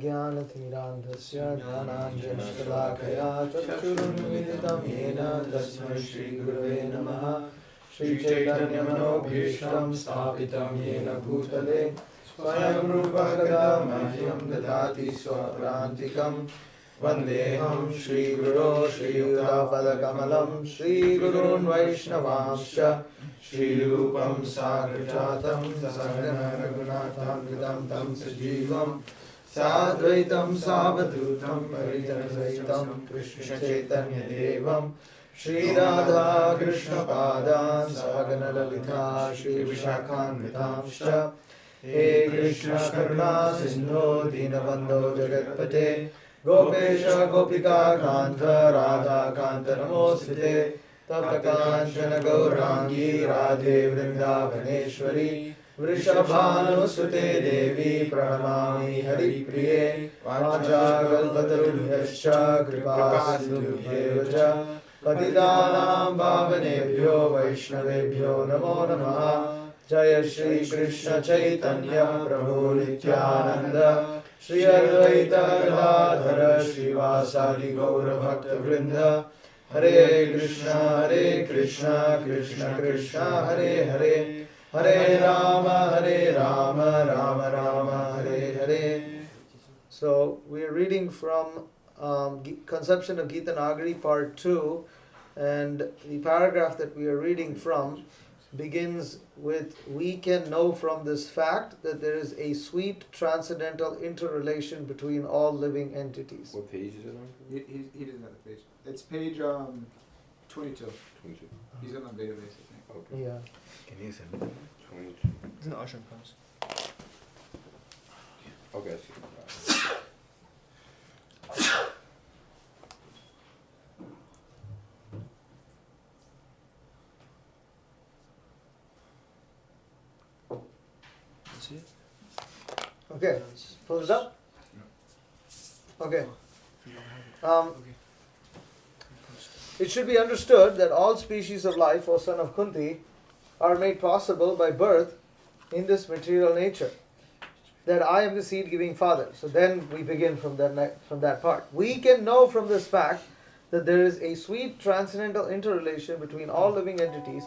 ज्ञानतिमिरान्धस्य ज्ञानाञ्जनशलाकया चक्षुरुन्मीलितं येन तस्मै श्रीगुरवे नमः। श्रीचैतन्यमनोभीष्टं स्थापितं येन भूतले स्वयं रूपः कदा मह्यं ददाति स्वपदान्तिकं। वन्देऽहं श्रीगुरो श्रीयुतापदकमलं श्रीगुरून् वैष्णवांश्च श्रीरूपं साग्रजातं सहगण रघुनाथान्वितं तं सजीवं साद्वैतं सावधूतं परिजनसहितं कृष्णचैतन्यदेवं श्रीराधा कृष्णपादान् सहगण ललिता श्रीविशाखान्वितांश्च। हे कृष्ण करुणा सिन्धो दीनबन्धो जगत्पते गोपेश गोपिका कान्त राधा कान्त नमोऽस्तुते। तप्त काञ्चन गौरांगी राधे वृन्दावनेश्वरी वृषभानुसुते देवी प्रणमामि हरिप्रिये। वाञ्छाकल्पतरुभ्यश्च कृपासिन्धुभ्येव च पतितानां पावनेभ्यो वैष्णवेभ्यो नमो नमः। जय श्री कृष्ण चैतन्य प्रभु नित्यानंद श्री अद्वैत गदाधर श्रीवासादि गौरभक्तवृंद। हरे कृष्ण कृष्ण कृष्ण हरे हरे, हरे Ram Ram Ram Hare Hare. So we are reading from Conception of Gita Nagari Part 2, and the paragraph that we are reading from begins with, we can know from this fact that there is a sweet transcendental interrelation between all living entities. What page is it on? He doesn't have the page. It's page 22. 22. He's got my database, I think. Okay. Yeah. Can you send me that? 22. It's in the ashram house. Okay, I see. See it? Okay, pull it up. Okay. If you don't have it. Okay. It should be understood that all species of life, O son of Kunti, are made possible by birth in this material nature. That I am the seed-giving father. So then we begin from that part. We can know from this fact that there is a sweet transcendental interrelation between all living entities,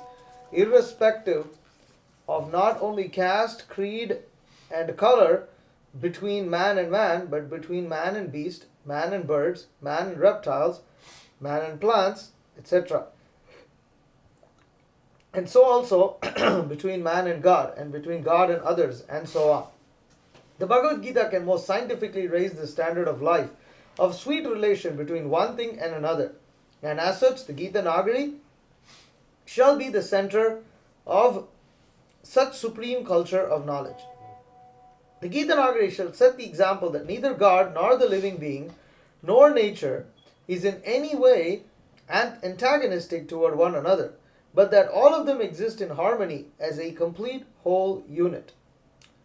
irrespective of not only caste, creed, and color between man and man, but between man and beast, man and birds, man and reptiles, man and plants, etc. And so also between man and God, and between God and others, and so on. The Bhagavad Gita can most scientifically raise the standard of life, of sweet relation between one thing and another. And as such, the Gita Nagari shall be the center of such supreme culture of knowledge. The Gita Nagari shall set the example that neither God nor the living being, nor nature, is in any way antagonistic toward one another, but that all of them exist in harmony as a complete whole unit.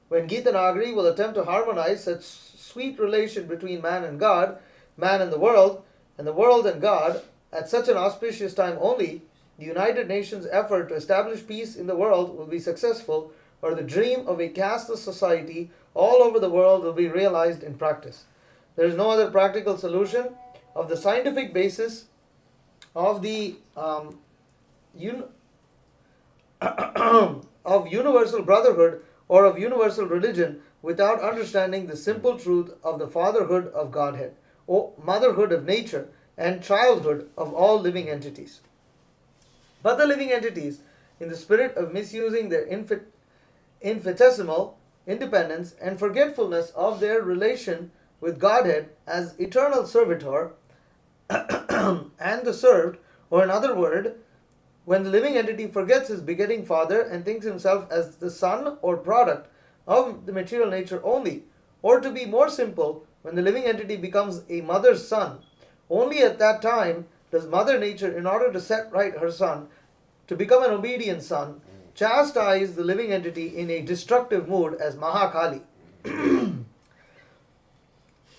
When Gita Nagari will attempt to harmonize such sweet relation between man and God, man and the world and God, at such an auspicious time only, the United Nations' effort to establish peace in the world will be successful, or the dream of a casteless society all over the world will be realized in practice. There is no other practical solution of the scientific basis of the of universal brotherhood or of universal religion without understanding the simple truth of the fatherhood of Godhead, or motherhood of nature, and childhood of all living entities. But the living entities, in the spirit of misusing their infinitesimal independence and forgetfulness of their relation with Godhead as eternal servitor and the served, or in other words, when the living entity forgets his begetting father and thinks himself as the son or product of the material nature only, or to be more simple, when the living entity becomes a mother's son, only at that time does Mother Nature, in order to set right her son, to become an obedient son, chastise the living entity in a destructive mood as Mahakali.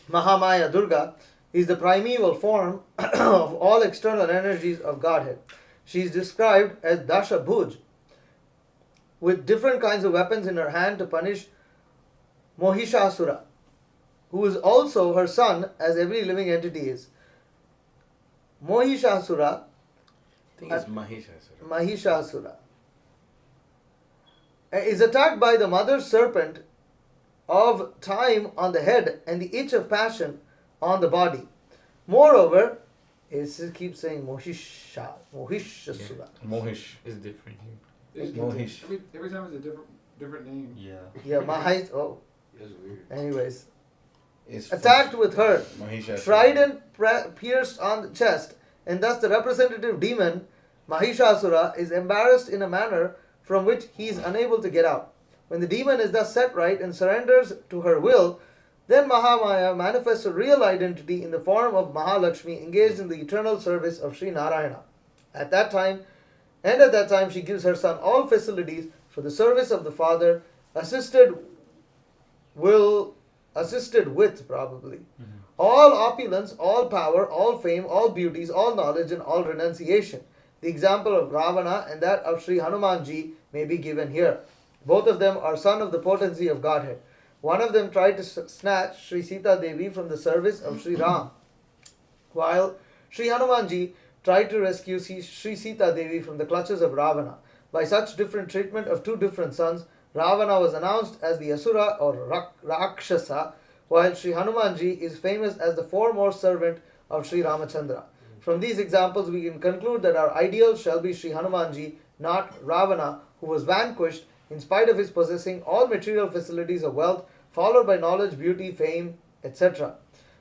Mahamaya Durga is the primeval form of all external energies of Godhead. She is described as Dasha Bhuj, with different kinds of weapons in her hand to punish Mohishasura. who is also her son, as every living entity is. Mohishasura, I think it's Mahishasura. Mahishasura, is attacked by the mother serpent of time on the head and the itch of passion on the body. Moreover, it keeps saying Mohishasura. Mohish is different here. It's Mohish. every time it's a different name. Yeah. Yeah, Mahish. Oh, That's weird. anyways. It's Attacked with her Mahishasura. trident pierced on the chest, and thus the representative demon, Mahishasura, is embarrassed in a manner from which he is unable to get out. When the demon is thus set right and surrenders to her will, then Mahamaya manifests a real identity in the form of Mahalakshmi engaged in the eternal service of Sri Narayana. At that time, she gives her son all facilities for the service of the Father, assisted with probably. All opulence, all power, all fame, all beauties, all knowledge, and all renunciation. The example of Ravana and that of Sri Hanumanji may be given here. Both of them are son of the potency of Godhead. One of them tried to snatch Sri Sita Devi from the service of Sri Ram, while Sri Hanumanji tried to rescue Sri Sita Devi from the clutches of Ravana. By such different treatment of two different sons, Ravana was announced as the Asura or Rakshasa, while Sri Hanumanji is famous as the foremost servant of Sri Ramachandra. From these examples, we can conclude that our ideal shall be Sri Hanumanji, not Ravana, who was vanquished in spite of his possessing all material facilities of wealth, followed by knowledge, beauty, fame, etc.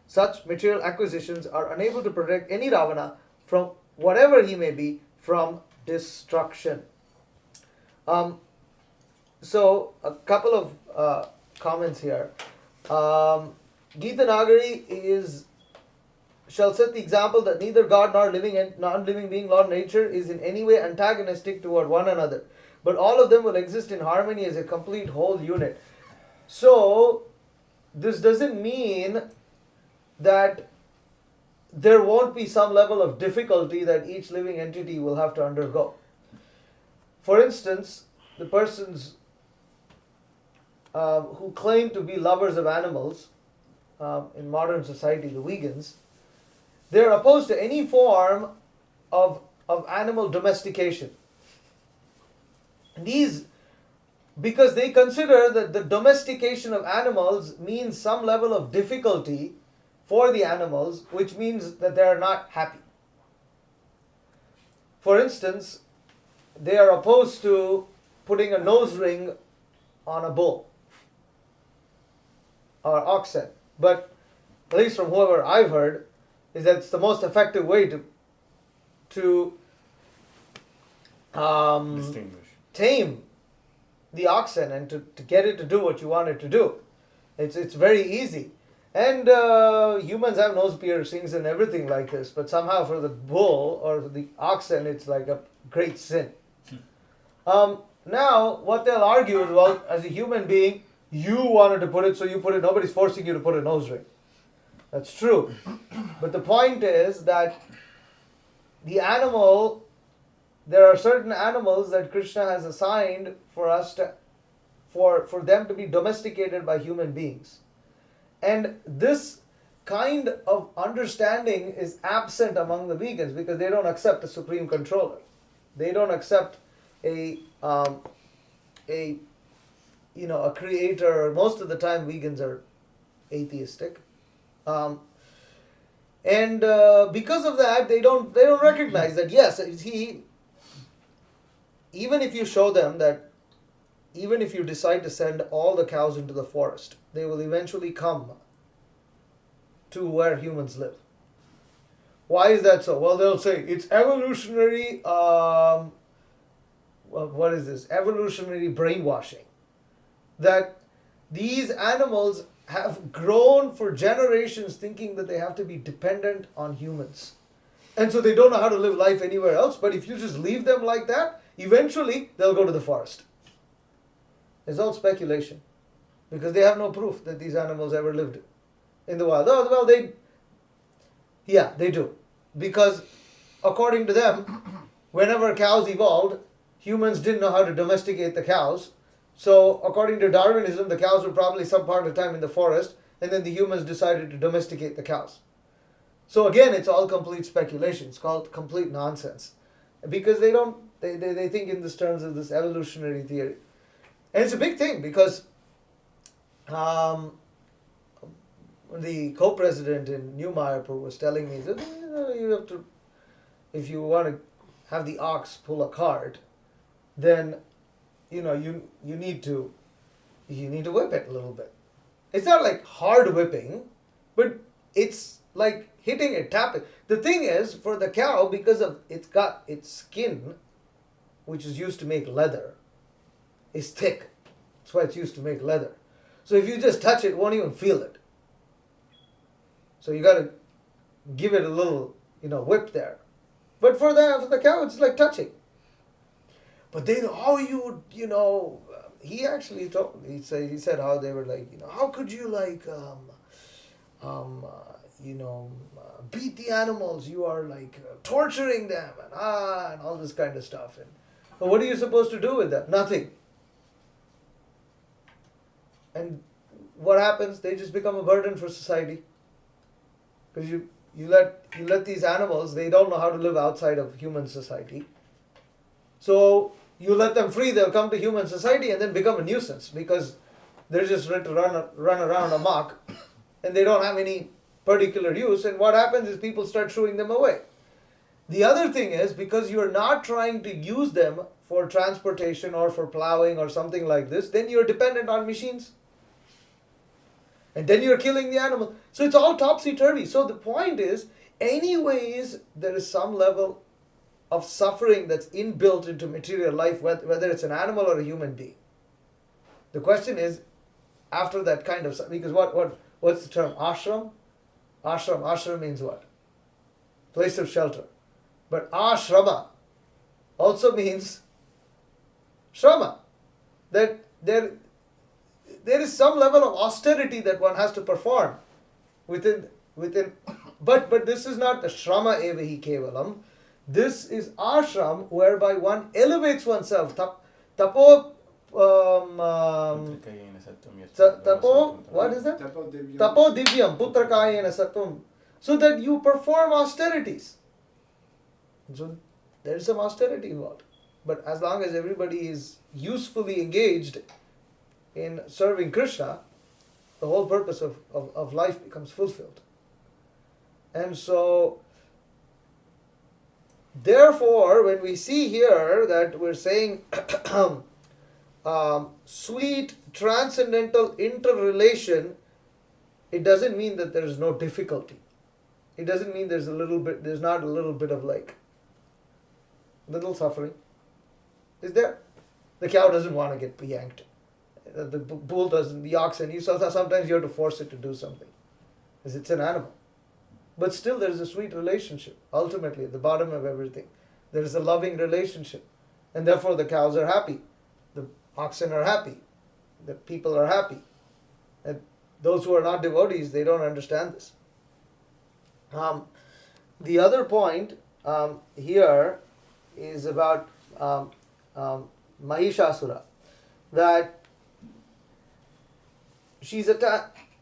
Such material acquisitions are unable to protect any Ravana from whatever he may be from destruction. So, a couple of comments here. Gita Nagari shall set the example that neither God nor living and non-living being, Lord Nature, is in any way antagonistic toward one another, but all of them will exist in harmony as a complete whole unit. So, this doesn't mean that there won't be some level of difficulty that each living entity will have to undergo. For instance, the persons who claim to be lovers of animals in modern society, the vegans, they're opposed to any form of animal domestication. Because they consider that the domestication of animals means some level of difficulty for the animals, which means that they are not happy. For instance, they are opposed to putting a nose ring on a bull or oxen. But at least from whoever I've heard, is that it's the most effective way to Distinguish. tame the oxen and to get it to do what you want it to do. It's very easy. And humans have nose piercings and everything like this, but somehow for the bull or the oxen, it's like a great sin. Now, what they'll argue is, well, as a human being, you wanted to put it, so you put it. Nobody's forcing you to put a nose ring. That's true. But the point is that the animal, there are certain animals that Krishna has assigned for us for them to be domesticated by human beings. And this kind of understanding is absent among the vegans because they don't accept a supreme controller. They don't accept a creator. Most of the time vegans are atheistic. Because of that, they don't recognize that, yes, even if you show them that, even if you decide to send all the cows into the forest, they will eventually come to where humans live. Why is that so? Well, they'll say it's evolutionary, what is this? Evolutionary brainwashing. That these animals have grown for generations thinking that they have to be dependent on humans. And so they don't know how to live life anywhere else, but if you just leave them like that, eventually they'll go to the forest. It's all speculation. Because they have no proof that these animals ever lived in the wild. Oh, well, they do. Because according to them, whenever cows evolved, humans didn't know how to domesticate the cows. So according to Darwinism, the cows were probably some part of the time in the forest, and then the humans decided to domesticate the cows. So again, it's all complete speculation. It's called complete nonsense, because they think in this terms of this evolutionary theory, and it's a big thing because the co-president in New Mayapur was telling me that you have to, if you want to have the ox pull a cart, then you need to whip it a little bit. It's not like hard whipping, but it's like hitting it, tapping. The thing is, for the cow, because of it's got its skin, which is used to make leather, is thick. That's why it's used to make leather. So if you just touch it, it won't even feel it. So you got to give it a little, whip there. But for the cow, it's like touching. But then how he actually told me, he said how they were like, how could you beat the animals? You are like torturing them and all this kind of stuff. But what are you supposed to do with them? Nothing. And what happens? They just become a burden for society. Because you let these animals, they don't know how to live outside of human society. So you let them free, they'll come to human society and then become a nuisance, because they're just ready to run around amok and they don't have any particular use. And what happens is people start shooing them away. The other thing is, because you're not trying to use them for transportation or for plowing or something like this, then you're dependent on machines. And then you're killing the animal. So it's all topsy-turvy. So the point is, anyways, there is some level of suffering that's inbuilt into material life, whether it's an animal or a human being. The question is, after that kind of, because what's the term? Ashram? Ashram means what? Place of shelter. But ashrama also means shrama. That there is some level of austerity that one has to perform within but this is not the shrama evahi kevalam. This is ashram, whereby one elevates oneself. Tapo what is that? Tapo divyam putrakayena sattvam. So that you perform austerities. So there is some austerity involved. But as long as everybody is usefully engaged in serving Krishna, the whole purpose of life becomes fulfilled. And so, therefore, when we see here that we're saying sweet transcendental interrelation, it doesn't mean that there is no difficulty. It doesn't mean there's not a little bit of little suffering. Is there? The cow doesn't want to get yanked. The bull doesn't, the oxen, sometimes you have to force it to do something, because it's an animal. But still there is a sweet relationship. Ultimately, at the bottom of everything, there is a loving relationship. And therefore the cows are happy. The oxen are happy. The people are happy. And those who are not devotees, they don't understand this. The other point here is about Mahishasura. That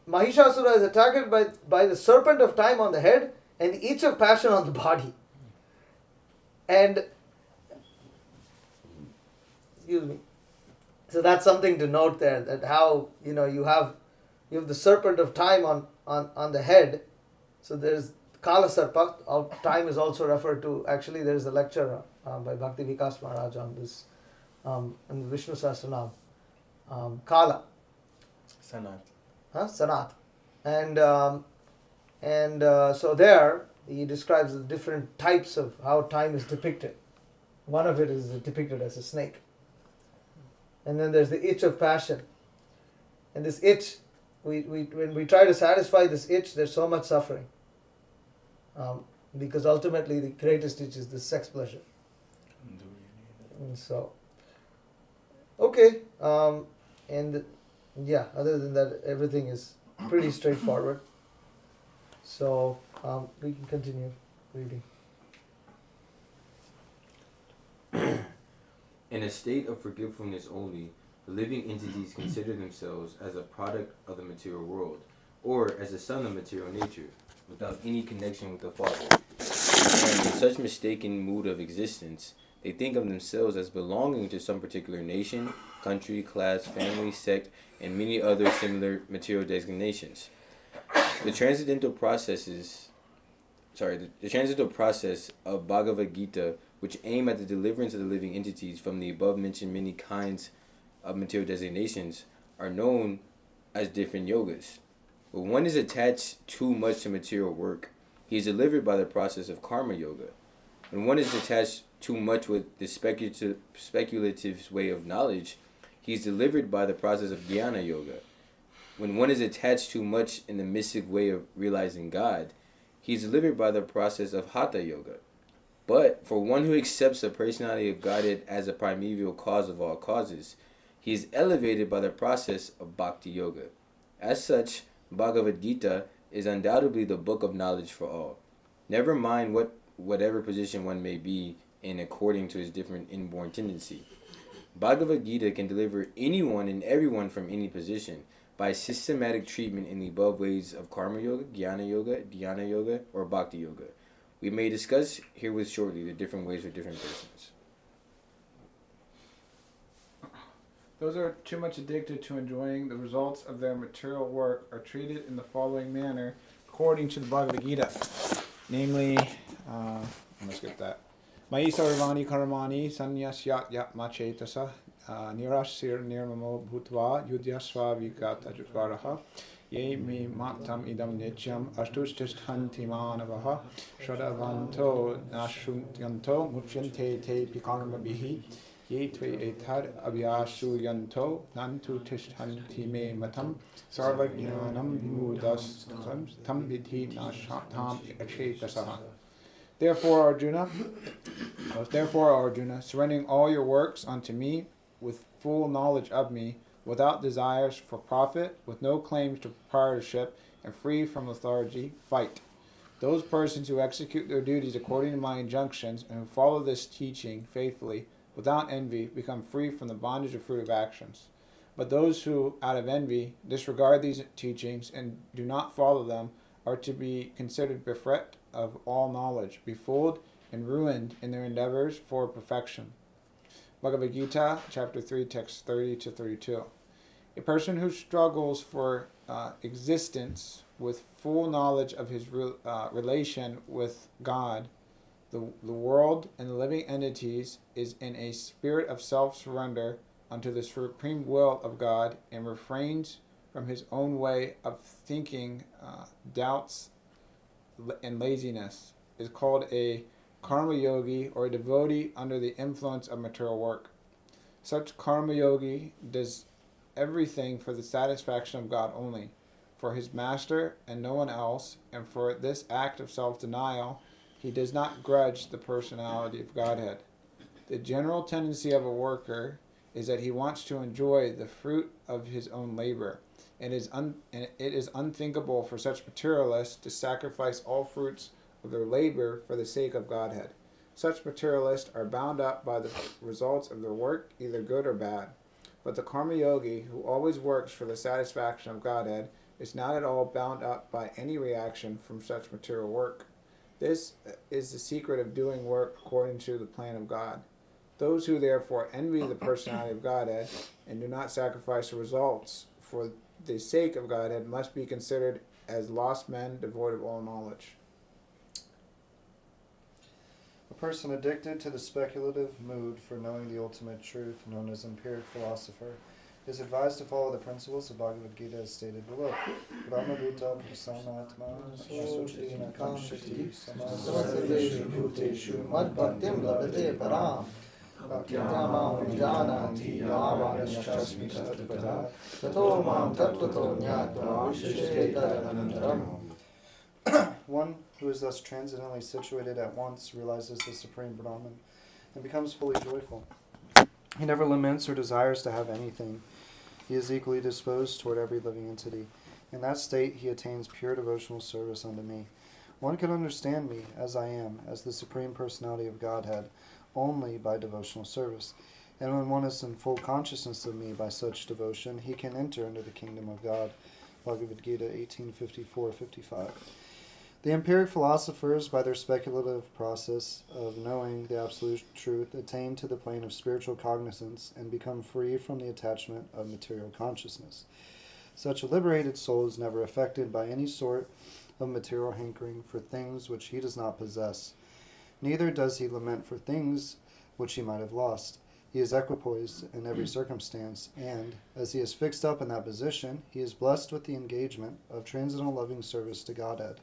Mahishasura is attacked by the serpent of time on the head and the itch of passion on the body. And excuse me. So that's something to note there, that how you have the serpent of time on the head. So there's Kala Sarpa. Time is also referred to. Actually, there is a lecture by Bhakti Vikas Maharaj on this in Vishnu Sahasranam. Kala. Sanat. And so there he describes the different types of how time is depicted. One of it is depicted as a snake. And then there's the itch of passion. And this itch, when we try to satisfy this itch, there's so much suffering. Because ultimately the greatest itch is the sex pleasure. And so, okay. Yeah, other than that, everything is pretty straightforward. So we can continue reading. In a state of forgetfulness only, the living entities consider themselves as a product of the material world, or as a son of material nature, without any connection with the Father. And in such mistaken mood of existence, they think of themselves as belonging to some particular nation, country, class, family, sect, and many other similar material designations. The transcendental the transcendental process of Bhagavad Gita, which aim at the deliverance of the living entities from the above mentioned many kinds of material designations, are known as different yogas. When one is attached too much to material work, he is delivered by the process of karma yoga. When one is attached too much with the speculative way of knowledge, he is delivered by the process of jnana yoga. When one is attached too much in the mystic way of realizing God, he is delivered by the process of hatha yoga. But for one who accepts the personality of Godhead as a primeval cause of all causes, he is elevated by the process of bhakti yoga. As such, Bhagavad Gita is undoubtedly the book of knowledge for all. Never mind whatever position one may be in according to his different inborn tendency. Bhagavad Gita can deliver anyone and everyone from any position by systematic treatment in the above ways of karma yoga, jnana yoga, dhyana yoga, or bhakti yoga. We may discuss herewith shortly the different ways for different persons. Those who are too much addicted to enjoying the results of their material work are treated in the following manner according to the Bhagavad Gita. Namely, let's get that. Mai sarvani karamani sanyasyat yatma chetasa nirashir nirmamo bhutva yudhyasva vikata ye me matam idam nityam ashtushtishthanti manavaha shadavanto nashunyanto muchyante te pikarma bihi ye tve etad abhyasu yanto nantu tishthanti me matam sarvajnanam vimudas tam vidhi nashatam achetasaha. Therefore, Arjuna, surrendering all your works unto me with full knowledge of me, without desires for profit, with no claims to proprietorship, and free from lethargy, fight. Those persons who execute their duties according to my injunctions and who follow this teaching faithfully, without envy, become free from the bondage of fruitive actions. But those who, out of envy, disregard these teachings and do not follow them are to be considered bereft of all knowledge, befooled and ruined in their endeavors for perfection. Bhagavad Gita, chapter 3, text 30 to 32. A person who struggles for existence with full knowledge of his relation with God, the world, and the living entities is in a spirit of self-surrender unto the supreme will of God and refrains from his own way of thinking, doubts, and laziness, is called a karma yogi or a devotee under the influence of material work. Such karma yogi does everything for the satisfaction of God only, for his master and no one else, and for this act of self-denial he does not grudge the personality of Godhead. The general tendency of a worker is that he wants to enjoy the fruit of his own labor, and it is unthinkable for such materialists to sacrifice all fruits of their labor for the sake of Godhead. Such materialists are bound up by the results of their work, either good or bad. But the karma yogi, who always works for the satisfaction of Godhead, is not at all bound up by any reaction from such material work. This is the secret of doing work according to the plan of God. Those who therefore envy the personality of Godhead and do not sacrifice the results for the sake of Godhead must be considered as lost men devoid of all knowledge. A person addicted to the speculative mood for knowing the ultimate truth, known as empiric philosopher, is advised to follow the principles of Bhagavad Gita as stated below. Brahmabhuta prasanatma sutina kamshati Samasarveshu bhuteshu mad bhaktim labhate param. Bhaktyamam vijananti yavanashasmi tattvata tato mam tattvato jnatva visheshetanantaram. One who is thus transcendently situated at once realizes the Supreme Brahman and becomes fully joyful. He never laments or desires to have anything. He is equally disposed toward every living entity. In that state he attains pure devotional service unto me. One can understand me as I am, as the Supreme Personality of Godhead, only by devotional service. And when one is in full consciousness of me by such devotion, he can enter into the kingdom of God. Bhagavad Gita 18:54-55. The empiric philosophers, by their speculative process of knowing the absolute truth, attain to the plane of spiritual cognizance and become free from the attachment of material consciousness. Such a liberated soul is never affected by any sort of material hankering for things which he does not possess. Neither does he lament for things which he might have lost. He is equipoised in every circumstance, and, as he is fixed up in that position, he is blessed with the engagement of transcendental loving service to Godhead.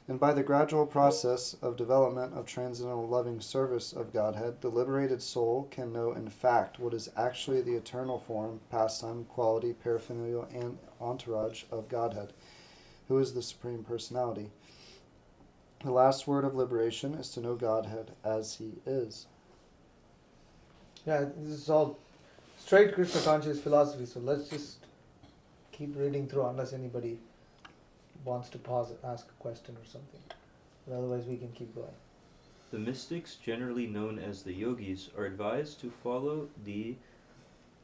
And by the gradual process of development of transcendental loving service of Godhead, the liberated soul can know in fact what is actually the eternal form, pastime, quality, paraphernalia, and entourage of Godhead, who is the Supreme Personality. The last word of liberation is to know Godhead as he is. Yeah, this is all straight Krishna conscious philosophy. So let's just keep reading through unless anybody wants to pause and ask a question or something. But otherwise we can keep going. The mystics, generally known as the yogis, are advised to follow the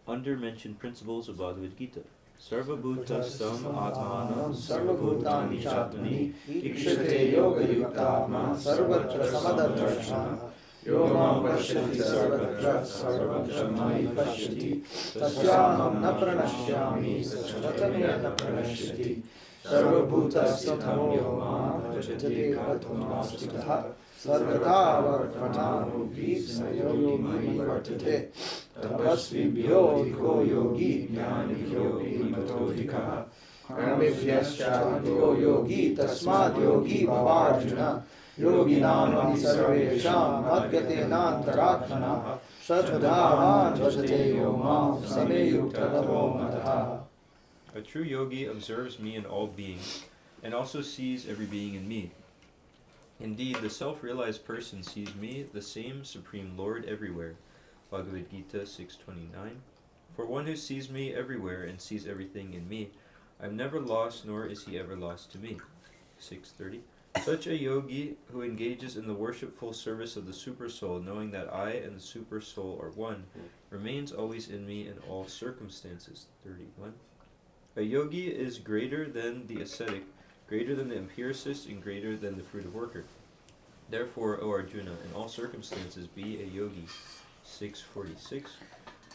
undermentioned principles of Bhagavad Gita. Sarva bhutastam atmanam sarva bhutani chatmani ikshate yoga yuktama sarvatra samadarshana yogam pashyati sarvatra sarvatra mai pashyati tasyaham na pranashyami sachatanya na pranashyati sarva bhutastam yogam bhajate katmamastikha sarvata vartmananubhi sayogi mai vartate tapasvibhyo diko yogi jnanibhyo matodikaha karmibhyascha yogi tasmad yogi bhavarjuna yoginam sarvesham adgatenantarakhana shadvadhavan bhajate yomam sameyuktadavo mataha. A true yogi observes me in all beings, and also sees every being in me. Indeed, the self-realized person sees me, the same Supreme Lord, everywhere. Bhagavad Gita 6:29. For one who sees me everywhere and sees everything in me, I am never lost, nor is he ever lost to me. 6:30. Such a yogi who engages in the worshipful service of the Supersoul, knowing that I and the Supersoul are one, remains always in me in all circumstances. 31. A yogi is greater than the ascetic, greater than the empiricist, and greater than the fruitive worker. Therefore, O Arjuna, in all circumstances be a yogi. 6:46.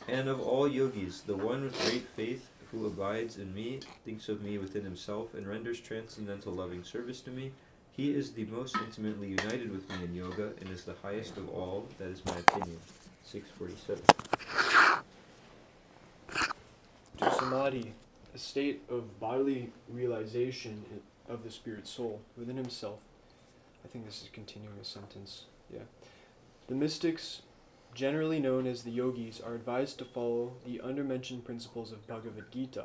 And of all yogis, the one with great faith who abides in me, thinks of me within himself, and renders transcendental loving service to me, he is the most intimately united with me in yoga, and is the highest of all. That is my opinion. 6:47. To samadhi, a state of bodily realization of the spirit soul within himself. I think this is continuing a sentence. Yeah. The mystics, generally known as the yogis, are advised to follow the undermentioned principles of Bhagavad Gita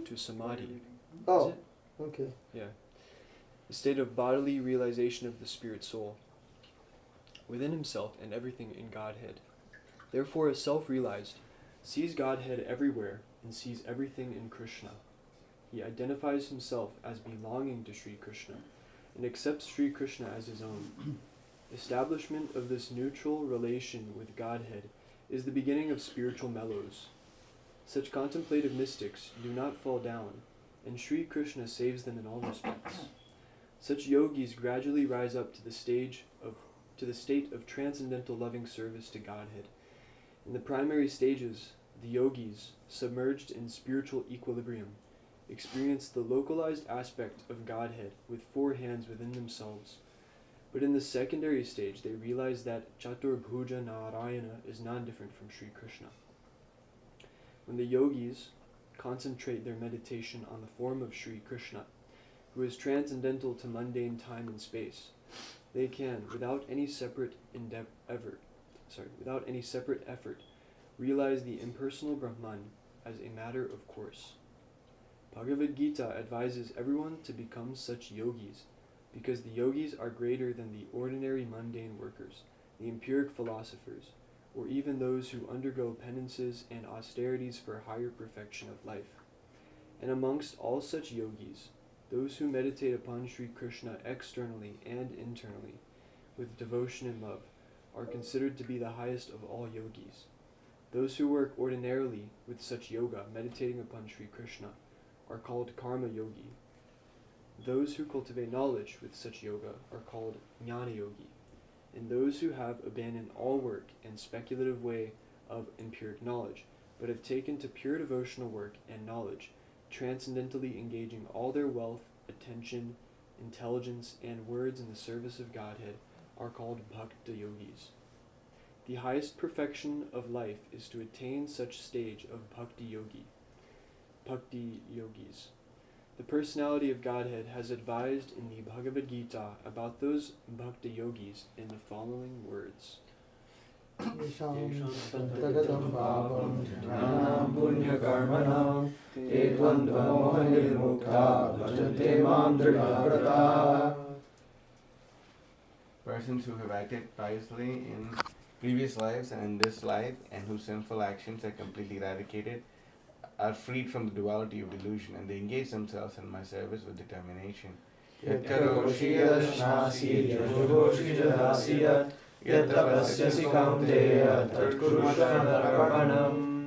to samadhi. Oh, okay. Yeah. A state of bodily realization of the spirit soul within himself and everything in Godhead. Therefore, a self-realized sees Godhead everywhere and sees everything in Krishna. He identifies himself as belonging to Sri Krishna and accepts Sri Krishna as his own. Establishment of this neutral relation with Godhead is the beginning of spiritual mellows. Such contemplative mystics do not fall down, and Sri Krishna saves them in all respects. Such yogis gradually rise up to the state of transcendental loving service to Godhead. In the primary stages, the yogis, submerged in spiritual equilibrium, experience the localized aspect of Godhead with four hands within themselves. But in the secondary stage, they realize that Chaturbhuja Narayana is non-different from Sri Krishna. When the yogis concentrate their meditation on the form of Sri Krishna, who is transcendental to mundane time and space, they can, without any separate effort, realize the impersonal Brahman as a matter of course. Bhagavad Gita advises everyone to become such yogis, because the yogis are greater than the ordinary mundane workers, the empiric philosophers, or even those who undergo penances and austerities for higher perfection of life. And amongst all such yogis, those who meditate upon Sri Krishna externally and internally, with devotion and love, are considered to be the highest of all yogis. Those who work ordinarily with such yoga, meditating upon Sri Krishna, are called karma yogi. Those who cultivate knowledge with such yoga are called jnana yogi. And those who have abandoned all work and speculative way of impure knowledge, but have taken to pure devotional work and knowledge, transcendentally engaging all their wealth, attention, intelligence, and words in the service of Godhead, are called bhakta yogis. The highest perfection of life is to attain such stage of bhakti yogis. The personality of Godhead has advised in the Bhagavad Gita about those bhakta yogis in the following words. Yesham santagatam bhavam jnanam punya karmanam te dvandva mohanirmukta bhajante mam dridhavrata. Persons who have acted piously in previous lives and in this life, and whose sinful actions are completely eradicated, are freed from the duality of delusion, and they engage themselves in my service with determination.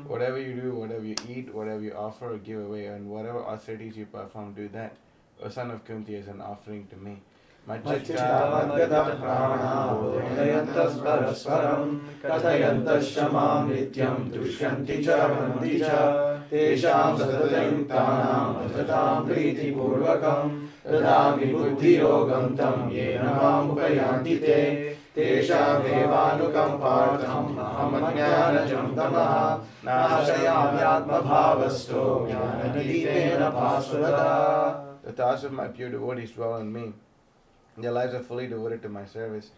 Whatever you do, whatever you eat, whatever you offer or give away, and whatever austerities you perform, do that, O son of Kunti, as an offering to me. Tesham satatayuktanam bhajatam priti purvakam dadami buddhi yogam tam yena mam upayanti te tesham devanukampartham ahamajnanajam tamaha nashayami atma bhavasto jnanadipena bhasvata. The thoughts of my pure devotees dwell in me. Their lives are fully devoted to my service,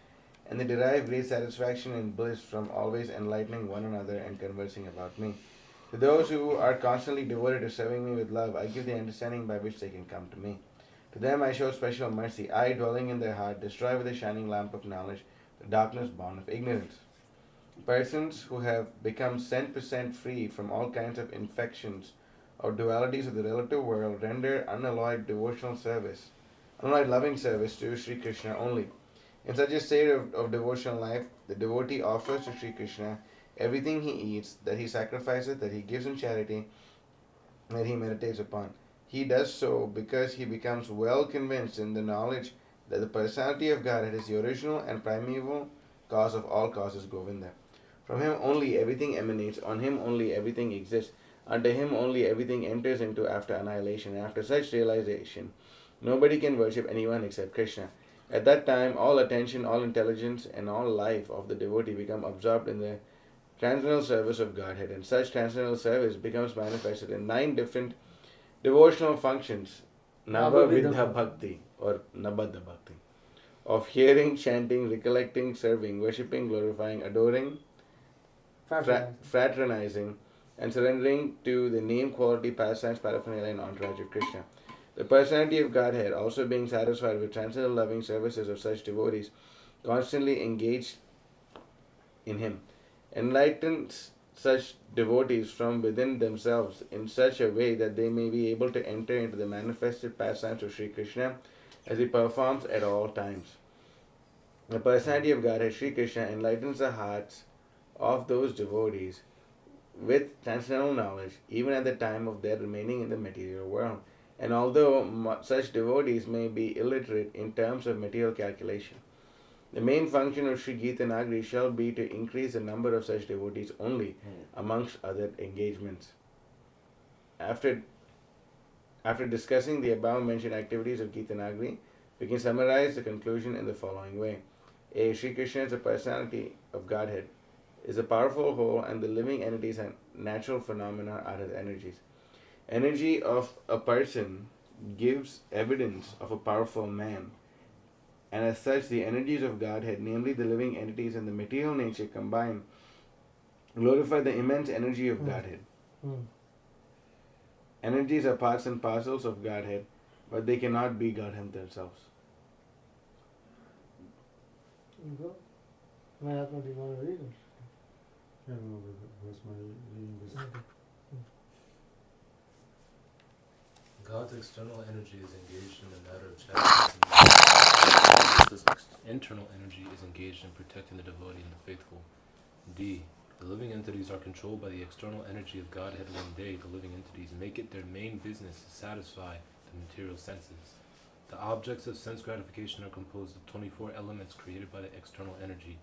and they derive great satisfaction and bliss from always enlightening one another and conversing about me. To those who are constantly devoted to serving me with love, I give the understanding by which they can come to me. To them I show special mercy. I, dwelling in their heart, destroy with the shining lamp of knowledge the darkness born of ignorance. Persons who have become 100% free from all kinds of infections or dualities of the relative world render unalloyed loving service to Sri Krishna only. In such a state of devotional life, the devotee offers to Sri Krishna everything he eats, that he sacrifices, that he gives in charity, that he meditates upon. He does so because he becomes well convinced in the knowledge that the personality of Godhead is the original and primeval cause of all causes, Govinda. From him only everything emanates, on him only everything exists, under him only everything enters into after annihilation. After such realization, nobody can worship anyone except Krishna. At that time, all attention, all intelligence, and all life of the devotee become absorbed in the transcendental service of Godhead, and such transcendental service becomes manifested in 9 different devotional functions, Navavidha Bhakti or Nabadha Bhakti, of hearing, chanting, recollecting, serving, worshipping, glorifying, adoring, fraternizing, and surrendering to the name, quality, pastimes, paraphernalia, and entourage of Krishna. The personality of Godhead, also being satisfied with transcendental loving services of such devotees, constantly engaged in him, enlightens such devotees from within themselves in such a way that they may be able to enter into the manifested pastimes of Sri Krishna as he performs at all times. The personality of Godhead, Sri Krishna, enlightens the hearts of those devotees with transcendental knowledge, even at the time of their remaining in the material world. And although such devotees may be illiterate in terms of material calculation, the main function of Sri Gita Nagari shall be to increase the number of such devotees only, amongst other engagements. After discussing the above mentioned activities of Gita Nagari, we can summarize the conclusion in the following way. A. Sri Krishna is the personality of Godhead, is a powerful whole, and the living entities and natural phenomena are his energies. Energy of a person gives evidence of a powerful man, and as such the energies of Godhead, namely the living entities and the material nature combined, glorify the immense energy of Godhead. Energies are parts and parcels of Godhead, but they cannot be Godhead themselves. You go. Mahatma, do you want to read it? Yeah, no, where's my reading this? God's external energy is engaged in the matter of chastity. Internal energy is engaged in protecting the devotee and the faithful. D. The living entities are controlled by the external energy of Godhead. One day, the living entities make it their main business to satisfy the material senses. The objects of sense gratification are composed of 24 elements created by the external energy.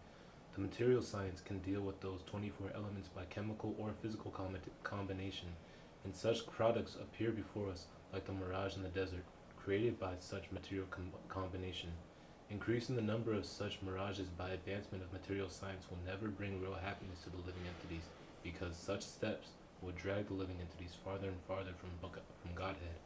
The material science can deal with those 24 elements by chemical or physical combination, and such products appear before us like the mirage in the desert, created by such material combination. Increasing the number of such mirages by advancement of material science will never bring real happiness to the living entities, because such steps will drag the living entities farther and farther from Godhead.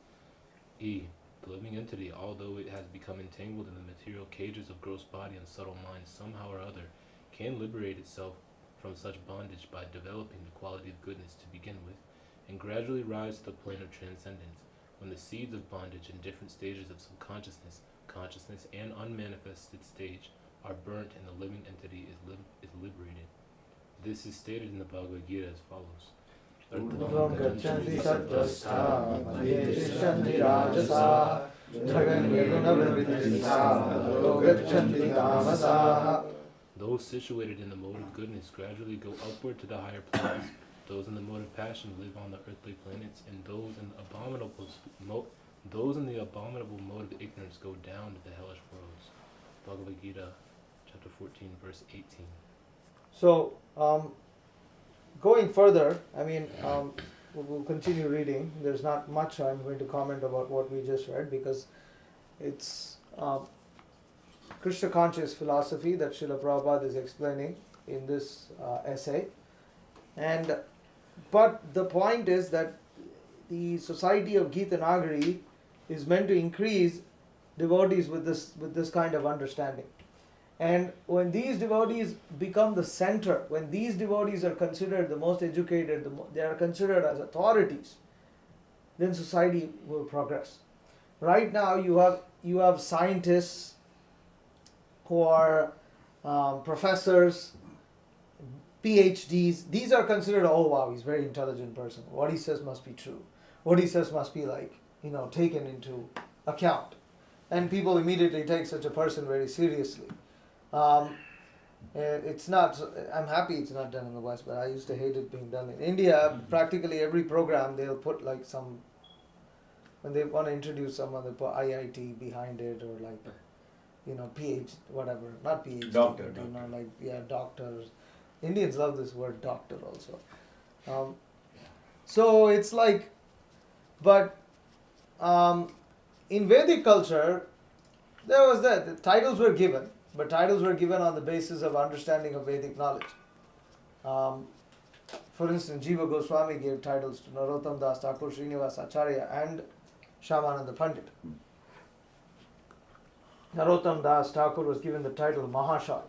The living entity, although it has become entangled in the material cages of gross body and subtle mind, somehow or other, can liberate itself from such bondage by developing the quality of goodness to begin with, and gradually rise to the plane of transcendence, when the seeds of bondage in different stages of subconsciousness, consciousness, and unmanifested stage are burnt and the living entity is liberated. This is stated in the Bhagavad Gita as follows. Urdhvam gachanti sattvaśtha, madhye tishanti rajasa, jagam yaguna adho gachanti tamasah. Those situated in the mode of goodness gradually go upward to the higher planets. Those in the mode of passion live on the earthly planets, and those in the abominable mode of ignorance go down to the hellish worlds. Bhagavad Gita, chapter 14, verse 18. So, going further, we'll continue reading. There's not much I'm going to comment about what we just read, because it's Krishna conscious philosophy that Srila Prabhupada is explaining in this essay. But the point is that the society of Gita Nagari is meant to increase devotees with this kind of understanding. And when these devotees become the center, when these devotees are considered the most educated, they are considered as authorities, then society will progress. Right now you have scientists who are professors, PhDs. These are considered, oh wow, he's a very intelligent person. What he says must be true. What he says must be taken into account. And people immediately take such a person very seriously. It's not, I'm happy it's not done in the West, but I used to hate it being done in India. Practically every program they'll put when they want to introduce someone, they put IIT behind it, or PhD, whatever, not PhD, Doctor, doctors. Indians love this word doctor also. So it's in Vedic culture, there was that. The titles were given, but titles were given on the basis of understanding of Vedic knowledge. For instance, Jiva Goswami gave titles to Narottam Das Thakur, Srinivas Acharya, and Shyamananda Pandit. Narottam Das Thakur was given the title Mahashai.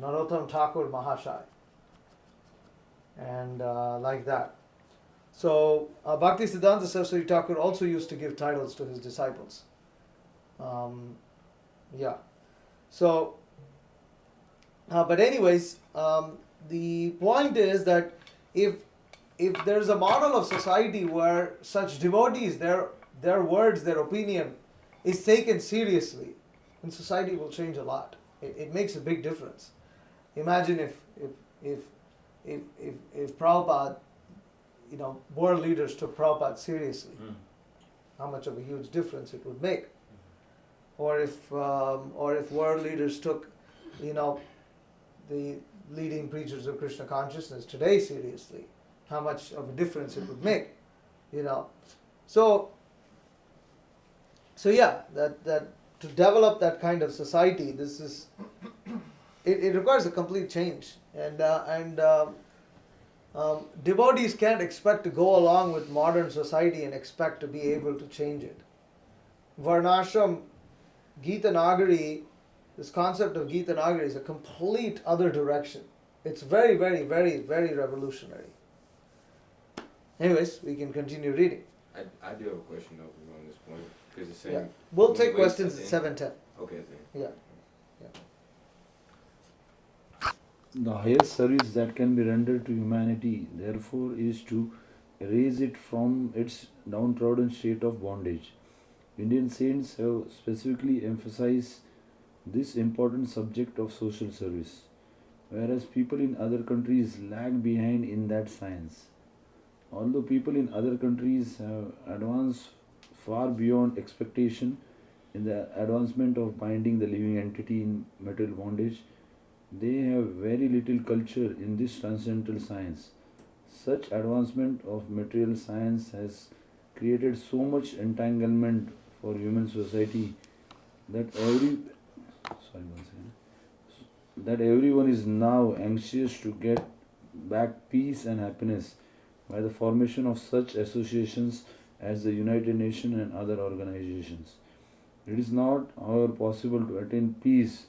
Narottam Thakur Mahashai. And like that. So, Bhakti Siddhanta Saraswati Thakur also used to give titles to his disciples. So, but anyways, the point is that if there's a model of society where such devotees, their words, their opinion is taken seriously, then society will change a lot. It makes a big difference. Imagine if Prabhupada, world leaders took Prabhupada seriously, how much of a huge difference it would make. Or if world leaders took, the leading preachers of Krishna consciousness today seriously, how much of a difference it would make, So yeah, that to develop that kind of society, this is, it requires a complete change, and devotees can't expect to go along with modern society and expect to be able to change it. Varnashram, Gita Nagari, this concept of Gita Nagari is a complete other direction. It's very, very, very, very revolutionary. Anyways, we can continue reading. I do have a question though on this point, because it's saying. Yeah. We'll take questions at 7:10. Okay. Yeah. The highest service that can be rendered to humanity, therefore, is to raise it from its downtrodden state of bondage. Indian saints have specifically emphasized this important subject of social service. whereas people in other countries lag behind in that science. Although people in other countries have advanced far beyond expectation in the advancement of binding the living entity in material bondage, they have very little culture in this transcendental science. Such advancement of material science has created so much entanglement for human society that that everyone is now anxious to get back peace and happiness by the formation of such associations as the United Nations and other organizations. It is not, however, possible to attain peace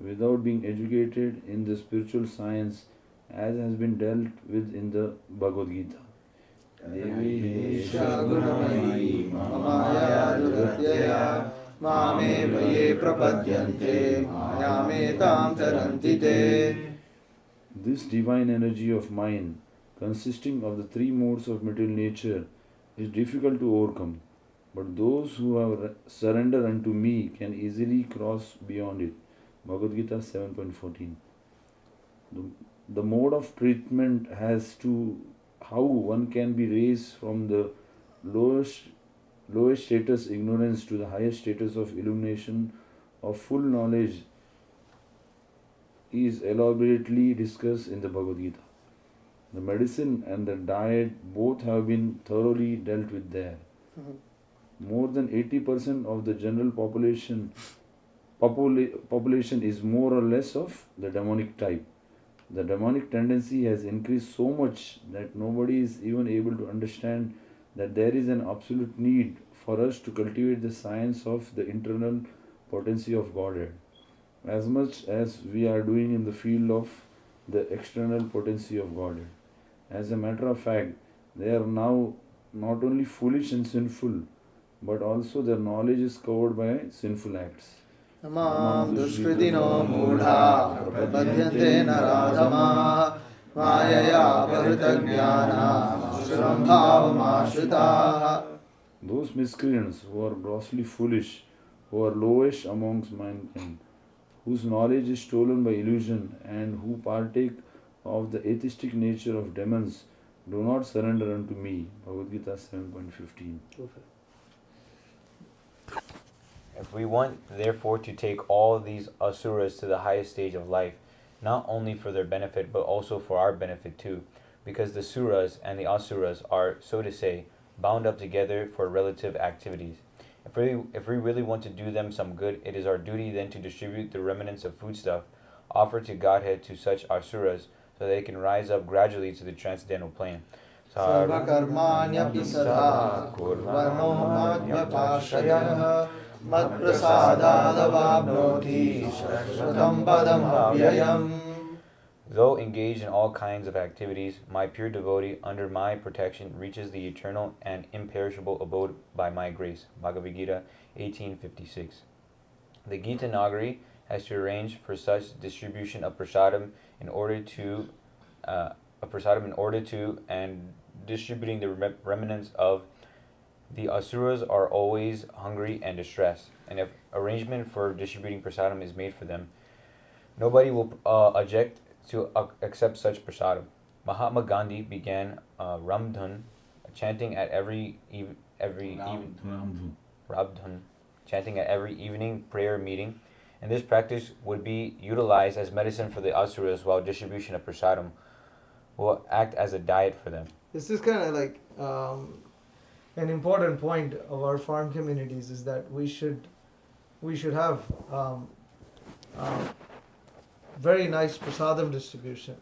without being educated in the spiritual science as has been dealt with in the Bhagavad Gita. Isha Gunamayi Mamaya Duratya Mame Vaye Prapadyante Mayame Tam Taranti Te. This divine energy of mind, consisting of the three modes of material nature, is difficult to overcome, but those who have surrendered unto me can easily cross beyond it. Bhagavad Gita 7.14. The mode of treatment has to how one can be raised from the lowest status ignorance to the highest status of illumination of full knowledge is elaborately discussed in the Bhagavad Gita. The medicine and the diet both have been thoroughly dealt with there. More than 80% of the general population is more or less of the demonic type. The demonic tendency has increased so much that nobody is even able to understand that there is an absolute need for us to cultivate the science of the internal potency of Godhead, as much as we are doing in the field of the external potency of Godhead. As a matter of fact, they are now not only foolish and sinful, but also their knowledge is covered by sinful acts. Namam Dushkritino Mudha Prapadyante Naradhama Mayaya Paritagnyana Ashram Bhavamashritaha. Those miscreants who are grossly foolish, who are lowest amongst mankind, whose knowledge is stolen by illusion, and who partake of the atheistic nature of demons, do not surrender unto me. Bhagavad Gita 7.15. If we want, therefore, to take all these asuras to the highest stage of life, not only for their benefit, but also for our benefit too, because the suras and the asuras are, so to say, bound up together for relative activities. If we really want to do them some good, it is our duty then to distribute the remnants of foodstuff offered to Godhead to such asuras, so they can rise up gradually to the transcendental plane. Sarva Karmanya Pisatha Kurvano Madhyapashaya Mat Prasadadavabnoti Shashvatam Padam Avyayam. Though engaged in all kinds of activities, my pure devotee under my protection reaches the eternal and imperishable abode by my grace. Bhagavad Gita 18:56. The Gita Nagari has to arrange for such distribution of prasadam in order to and distributing the remnants of the asuras are always hungry and distressed, and if arrangement for distributing prasadam is made for them, nobody will object to accept such prasadam. Mahatma Gandhi began Ramdhan chanting at every evening prayer meeting, and this practice would be utilized as medicine for the asuras, while distribution of prasadam will act as a diet for them. This is kind of like an important point of our farm communities is that we should have very nice prasadam distribution.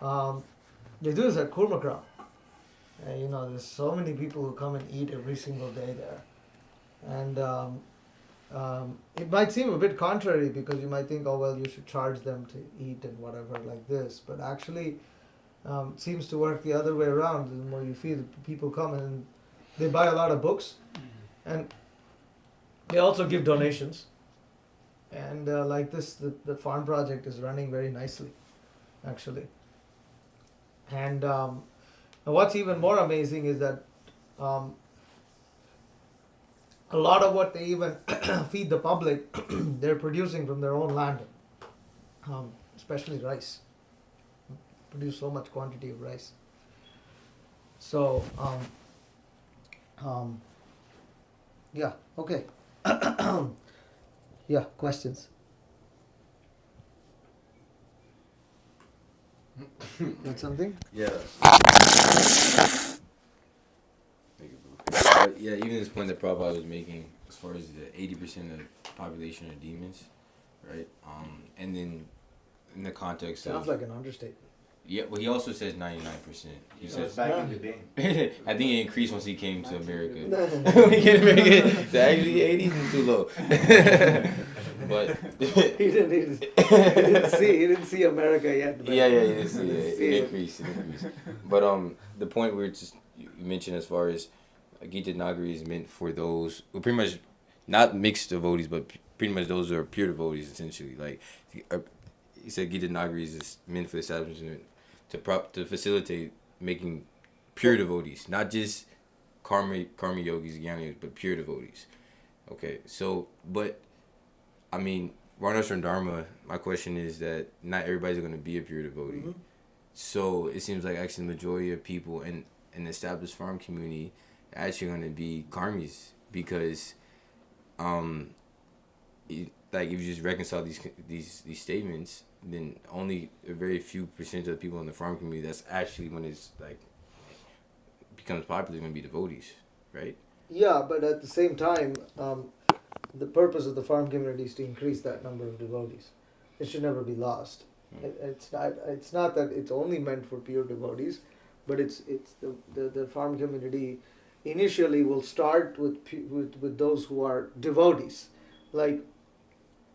They do this at Kurmakram. There's so many people who come and eat every single day there. And it might seem a bit contrary because you might think, oh, well, you should charge them to eat and whatever like this. But actually, it seems to work the other way around. The more you feed, people come and they buy a lot of books. And they also give donations. And like this, the farm project is running very nicely, actually. And what's even more amazing is that a lot of what they even feed the public, they're producing from their own land, especially rice. produce so much quantity of rice. So, yeah, okay. Yeah, questions? Got something? Yeah. Yeah, even this point that Prabhupada was making, as far as the 80% of the population are demons, right? And then in the context Sounds of like an understatement. yeah, well, he also says 99%. He says back in the day. I think it increased once he came to America. When he came to America, so actually 80 is too low. But he didn't see America yet. But yeah, he didn't see it. See It it. increased. But the point where it's just, you mentioned as far as Gita Nagari is meant for those who pretty much not mixed devotees, but pretty much those who are pure devotees essentially. Like he said, Gita Nagari is just meant for the establishment to facilitate making pure devotees, not just karma yogis, jnana yogis, but pure devotees. Okay, so but I mean, Varnashram Dharma. My question is that not everybody's going to be a pure devotee. Mm-hmm. So it seems like actually the majority of people in an established farm community are actually going to be karmis because, like if you just reconcile these statements, then only a very few percent of the people in the farm community that's actually when it's like becomes popular going to be devotees, right? Yeah, but at the same time, the purpose of the farm community is to increase that number of devotees. It should never be lost. It's not that it's only meant for pure devotees, but it's the farm community initially will start with those who are devotees. Like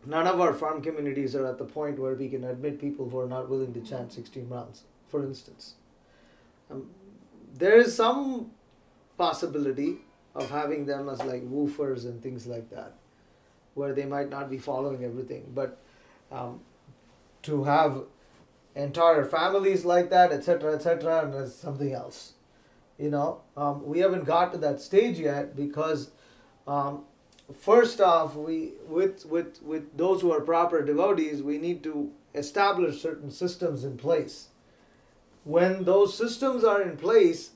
none of our farm communities are at the point where we can admit people who are not willing to chant 16 rounds, for instance. There is some possibility of having them as like woofers and things like that, where they might not be following everything, but to have entire families like that, etc., and that's something else. We haven't got to that stage yet because first off, we with those who are proper devotees, we need to establish certain systems in place. When those systems are in place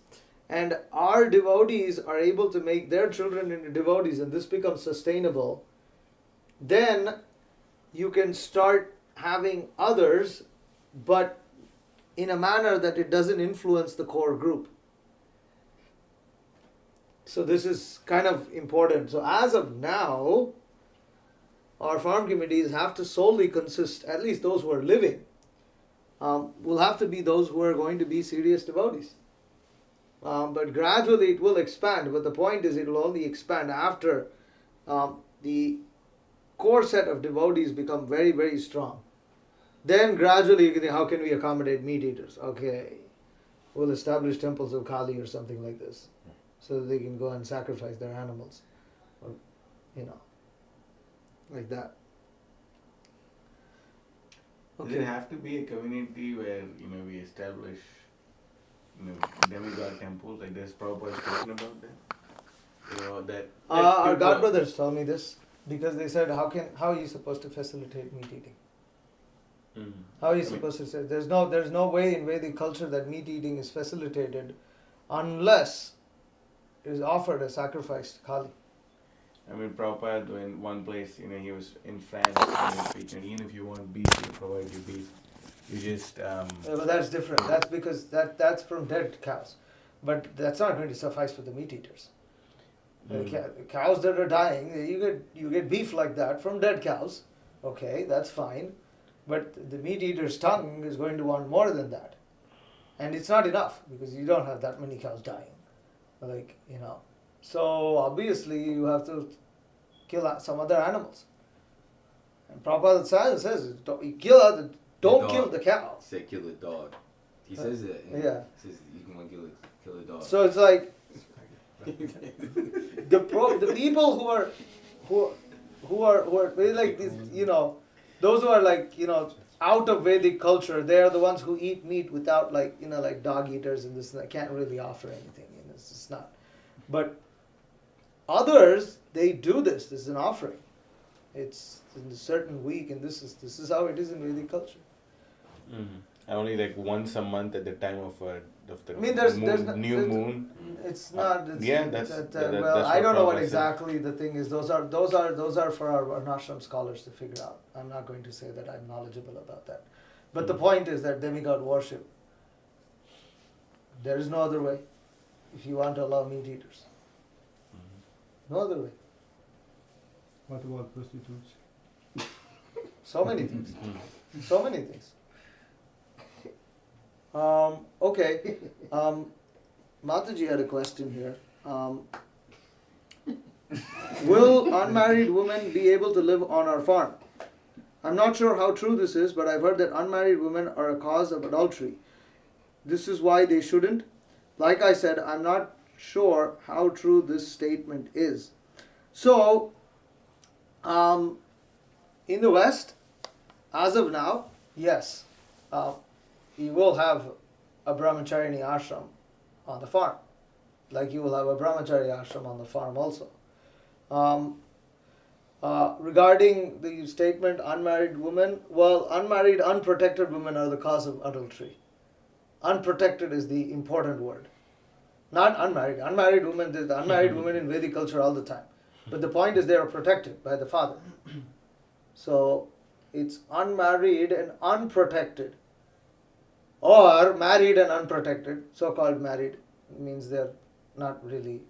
and our devotees are able to make their children into devotees and this becomes sustainable, then you can start having others, but in a manner that it doesn't influence the core group. So this is kind of important. So as of now, our farm committees have to solely consist, at least those who are living, will have to be those who are going to be serious devotees. But gradually it will expand. But the point is it will only expand after the core set of devotees become very, very strong. Then gradually you can think, how can we accommodate meat eaters? Okay, we'll establish temples of Kali or something like this, so that they can go and sacrifice their animals, or like that. Does it have to be a community where we establish demigod temples? Like there's Prabhupada spoken about that. That Our God brothers told me this because they said, how are you supposed to facilitate meat eating? Mm-hmm. How are you supposed to say? There's no way in Vedic culture that meat eating is facilitated unless it is offered as sacrifice to Kali. I mean, Prabhupada, in one place, he was in France and speaking, even if you want beef, he'll provide you beef. You just... Well, that's different. That's because that's from dead cows. But that's not going to suffice for the meat eaters. The cows that are dying, you get beef like that from dead cows. Okay, that's fine. But the meat eater's tongue is going to want more than that. And it's not enough because you don't have that many cows dying. So obviously you have to kill some other animals. And Prabhupada says don't kill the cow. He said kill a dog. He says that. Yeah. He says you can want to kill a dog. So it's like the people who are very like this, those who are like, out of Vedic culture, they are the ones who eat meat without like dog eaters and this and that, can't really offer anything. It's just not. But others, they do this. This is an offering. It's in a certain week, and this is how it is in Vedic culture. Mm-hmm. And only like once a month at the time of the I mean, there's new moon. It's not. It's, yeah, that's well, that's I don't know what Prabhupada said. exactly the thing is. Those are for our Varnashram scholars to figure out. I'm not going to say that I'm knowledgeable about that. But the point is that demigod worship. There is no other way. If you want to allow meat eaters, no other way. What about prostitutes? So many things. So many things. Okay. Mataji had a question here. Will unmarried women be able to live on our farm? I'm not sure how true this is, but I've heard that unmarried women are a cause of adultery. This is why they shouldn't. Like I said, I'm not sure how true this statement is. So, in the West, as of now, yes, you will have a brahmacharini ashram on the farm, like you will have a brahmachari ashram on the farm also. Regarding the statement unmarried women, well, unmarried, unprotected women are the cause of adultery. Unprotected is the important word. Not unmarried. Unmarried women, there's unmarried women in Vedic culture all the time. But the point is they are protected by the father. So it's unmarried and unprotected. Or married and unprotected. So-called married means they're not really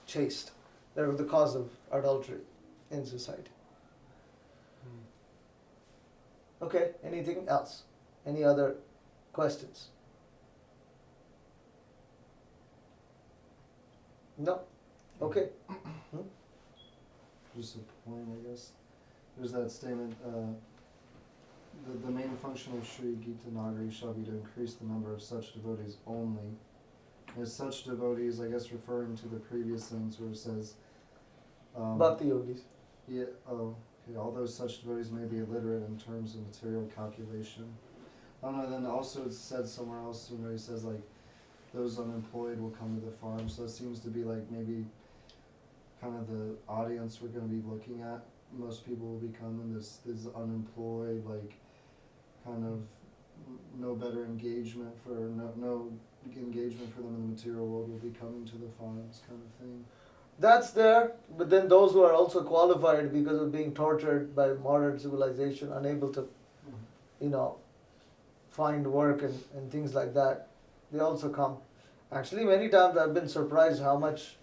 chaste. They're the cause of adultery in society. Okay, anything else? Any other questions? No? Okay. Just a point, I guess. There's that statement, the main function of Sri Gita Nagari shall be to increase the number of such devotees only. As such devotees, I guess referring to the previous things where it says... Bhakti yogis. Yeah, oh, okay. Although such devotees may be illiterate in terms of material calculation. I don't know, then also it's said somewhere else, he says like, those unemployed will come to the farm. So it seems to be like maybe kind of the audience we're going to be looking at. Most people will be coming, this unemployed, like kind of no better engagement for, no engagement for them in the material world will be coming to the farms kind of thing. That's there, but then those who are also qualified because of being tortured by modern civilization, unable to, find work and things like that, they also come. Actually, many times I've been surprised how much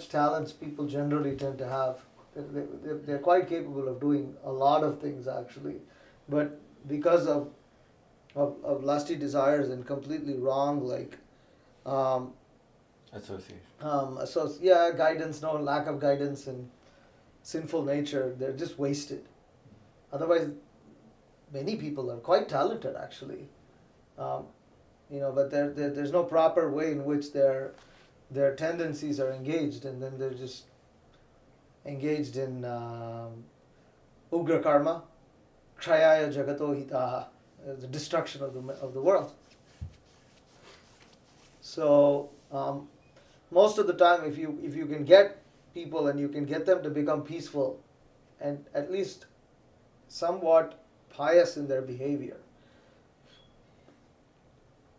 talents people generally tend to have. They're quite capable of doing a lot of things actually, but because of lusty desires and completely wrong, like Association. guidance, no lack of guidance and sinful nature, they're just wasted. Otherwise, many people are quite talented actually, but there's no proper way in which their tendencies are engaged, and then they're just engaged in ugra karma, kshayaya jagato hitaha, the destruction of the world. So most of the time, if you can get people and you can get them to become peaceful and at least somewhat pious in their behavior,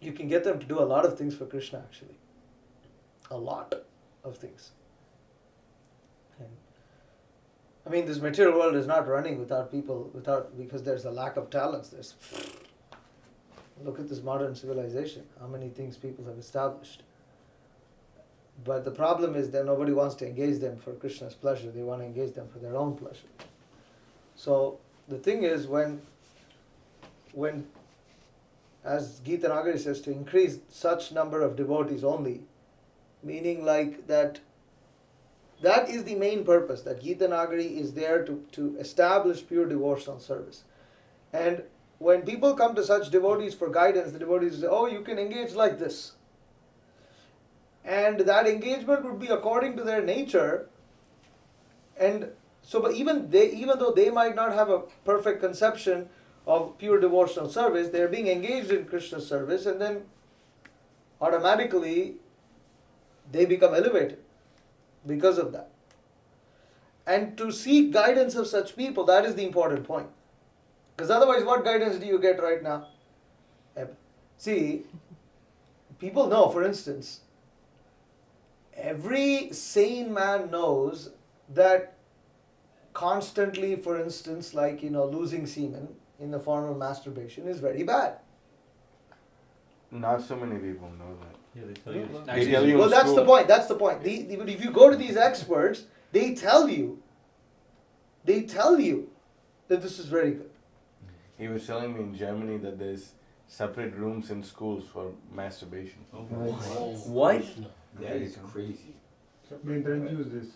you can get them to do a lot of things for Krishna actually. A lot of things. And, this material world is not running because there's a lack of talents. Look at this modern civilization, how many things people have established. But the problem is that nobody wants to engage them for Krishna's pleasure. They want to engage them for their own pleasure. So the thing is, when as Gita Nagari says, to increase such number of devotees only, meaning like that is the main purpose, that Gita Nagari is there to establish pure devotional service. And when people come to such devotees for guidance, the devotees say, oh, you can engage like this. And that engagement would be according to their nature. And so, but even though they might not have a perfect conception of pure devotional service, they are being engaged in Krishna service, and then automatically they become elevated because of that. And to seek guidance of such people, that is the important point. Because otherwise, what guidance do you get right now? See, people know, for instance, every sane man knows that constantly, for instance, like, losing semen in the form of masturbation is very bad. Not so many people know that. Yeah, they tell you. They tell you Well, in that's the school. point. That's the point. But if you go to these experts, they tell you that this is very good. He was telling me in Germany that there's separate rooms in schools for masturbation. What? That is crazy. We introduce this.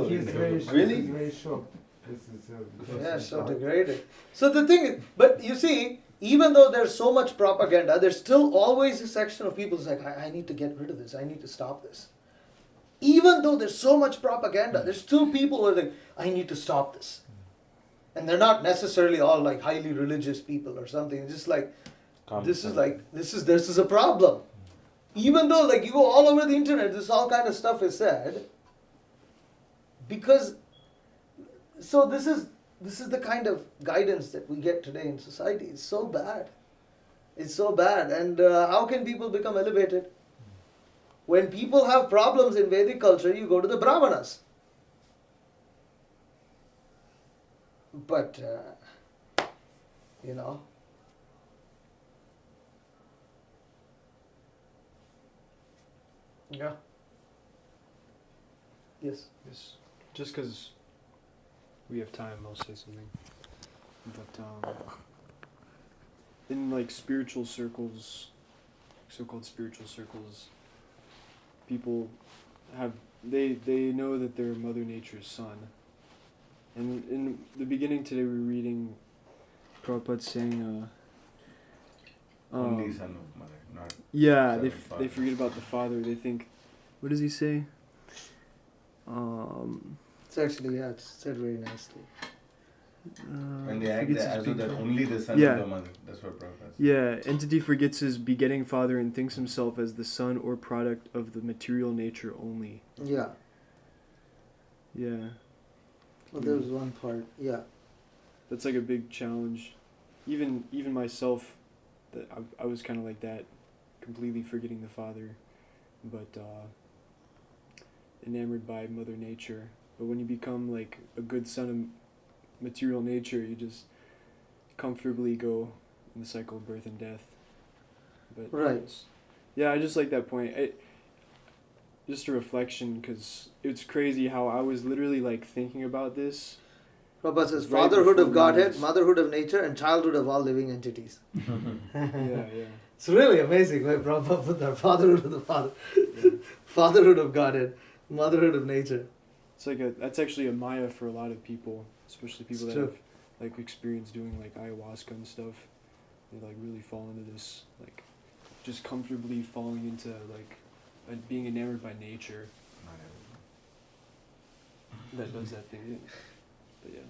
He's very shocked. Really? He's very shocked. This is Yeah, so degraded. So the thing is, but you see, even though there's so much propaganda, there's still always a section of people who's like, I need to get rid of this. I need to stop this. Even though there's so much propaganda, there's still people who are like, I need to stop this. And they're not necessarily all like highly religious people or something. It's just like, this is a problem. Even though like you go all over the internet, this all kind of stuff is said. Because, so this is the kind of guidance that we get today in society. It's so bad. It's so bad. And how can people become elevated? When people have problems in Vedic culture, you go to the Brahmanas. But, Yeah. Yes. Yes. Just because we have time, I'll say something. But in like spiritual circles, so-called spiritual circles, people they know that they're Mother Nature's son. And in the beginning today, we were reading Prabhupada saying, Only son of mother, not. yeah, son they of father. they forget about the father. They think, what does he say? It's actually, it's said very nicely. When they act forgets that his as though they're being- only the son Yeah. of the mother. That's what Prabhupada said. Yeah, entity forgets his begetting father and thinks himself as the son or product of the material nature only. Yeah. Yeah, Well, there was one part. Yeah. that's like a big challenge. Even myself, that I was kind of like that, completely forgetting the father, but enamored by Mother Nature. But when you become like a good son of material nature, you just comfortably go in the cycle of birth and death. But Right. yeah, I just like that point. Just a reflection, because it's crazy how I was literally like thinking about this. Prabhupada says Right fatherhood before of Godhead, we- motherhood of nature, and childhood of all living entities. Yeah. It's really amazing where Prabhupada put that fatherhood of the Father, Yeah. fatherhood of Godhead, motherhood of nature. It's like that's actually a Maya for a lot of people, especially people It's that true. have like experience doing like ayahuasca and stuff. They like really fall into this, like just comfortably falling into like being enamored by nature. Not everyone. That does that thing. Yeah. But yeah,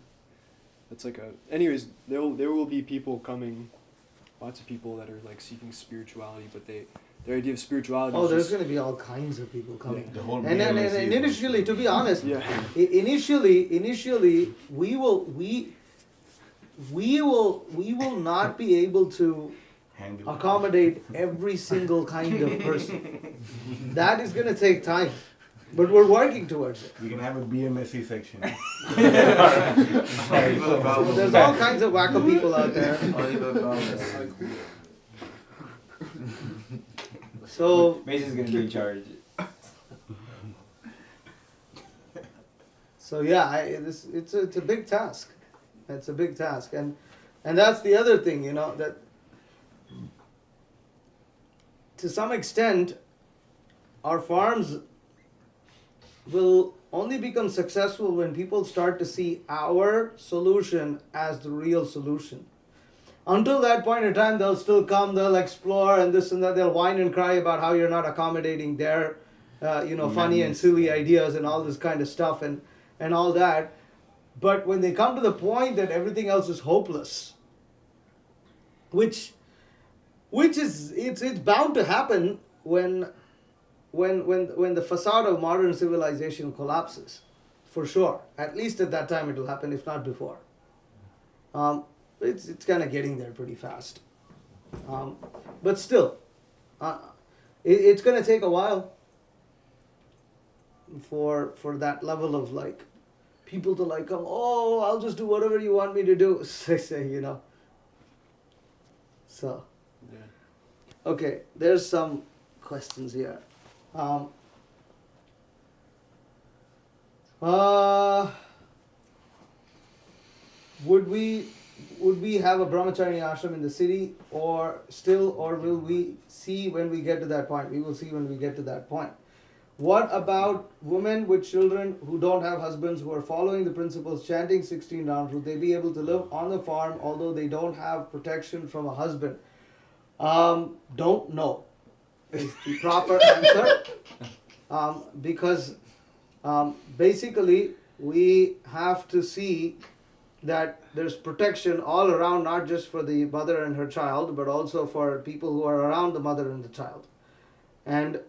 that's like a. Anyways, there will be people coming, lots of people that are like seeking spirituality, but their idea of spirituality. Oh, is there's just, going to be all kinds of people coming. The whole And then BMSC and is initially, to be honest, yeah. initially we will not be able to handle. accommodate every single kind of person. That is going to take time, but we're working towards it. We can have a BMSC section. So there's all kinds of wacko people out there. So Mason's gonna be in charge. So yeah, it's a big task. It's a big task, and that's the other thing, that to some extent, our farms will only become successful when people start to see our solution as the real solution. Until that point in time, they'll still come, they'll explore and this and that, they'll whine and cry about how you're not accommodating their, funny and silly ideas and all this kind of stuff and all that. But when they come to the point that everything else is hopeless, which is it's bound to happen when the facade of modern civilization collapses, for sure. At least at that time it will happen, if not before. It's kind of getting there pretty fast. But still, it's going to take a while for that level of like people to like come. Oh, I'll just do whatever you want me to do. Say. So. Yeah. Okay, there's some questions here. Would we have a brahmachari ashram in the city, or will we see when we get to that point? We will see when we get to that point. What about women with children who don't have husbands, who are following the principles, chanting 16 rounds? Would they be able to live on the farm although they don't have protection from a husband? Don't know is the proper answer. Because basically we have to see that there's protection all around, not just for the mother and her child, but also for people who are around the mother and the child. And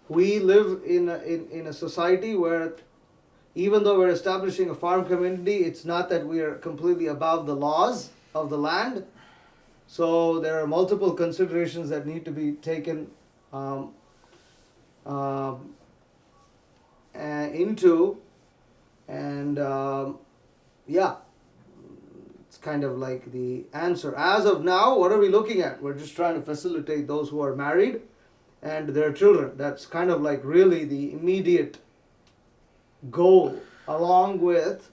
we live in a society where, even though we're establishing a farm community, it's not that we are completely above the laws of the land. So there are multiple considerations that need to be taken into, and it's kind of like the answer. As of now, what are we looking at? We're just trying to facilitate those who are married and their children. That's kind of like really the immediate goal, along with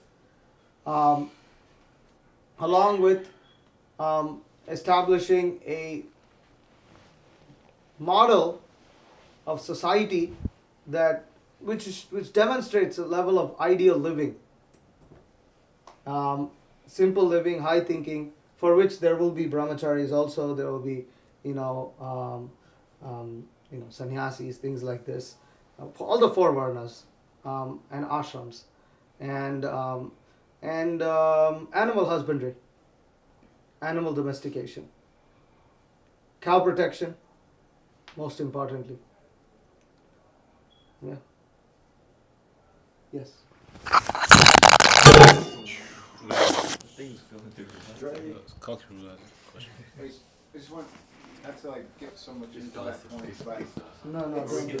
establishing a model of society which demonstrates a level of ideal living, simple living, high thinking, for which there will be brahmacharis also. There will be sannyasis, things like this, all the four varnas, and ashrams, and animal husbandry, animal domestication, cow protection, most importantly. Yeah. Yes. I just want not to like get so much into that point, but No, don't do